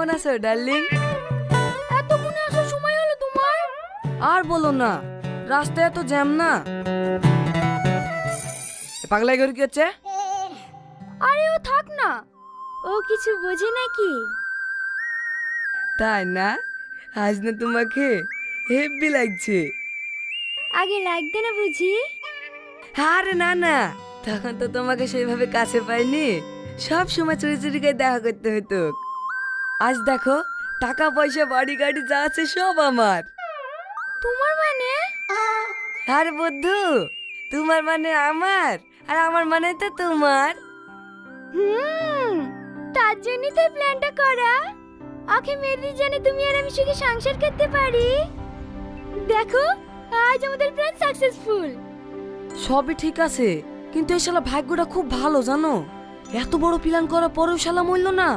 কেমন আছো ডার্লিং? এতক্ষণে আসার সময় হলো তোমার? আর বলো না, রাস্তায় এত জ্যাম না। পাগলাই করে কি হচ্ছে? আরে ও থাক না, ও কিছু বোঝে নাকি? তাই না? আজ না তোমাকে হেব্বি লাগছে। আগে লাগবে না বুঝি? আরে না না, তখন তো তোমাকে সেইভাবে কাছে পাইনি, সব সময় চুরি চুরি করে দেখা করতে হতো। আজ দেখো, টাকা পয়সা বাড়ি গাড়ি যা আছে সব আমার। তোমার মানে? আরে বন্ধু, তোমার মানে আমার, আর আমার মানে তো তোমার। হুম, তার জন্যই তো এই প্ল্যানটা করা। আখে মেরি জানে তুমি আর আমি সুখে সংসার করতে পারি। দেখো, আজ আমাদের প্ল্যান সাকসেসফুল। সবই ঠিক আছে, কিন্তু এই শালা ভাগ্যটা খুব ভালো জানো, এত বড় প্ল্যান করার পরেও শালা মরল না।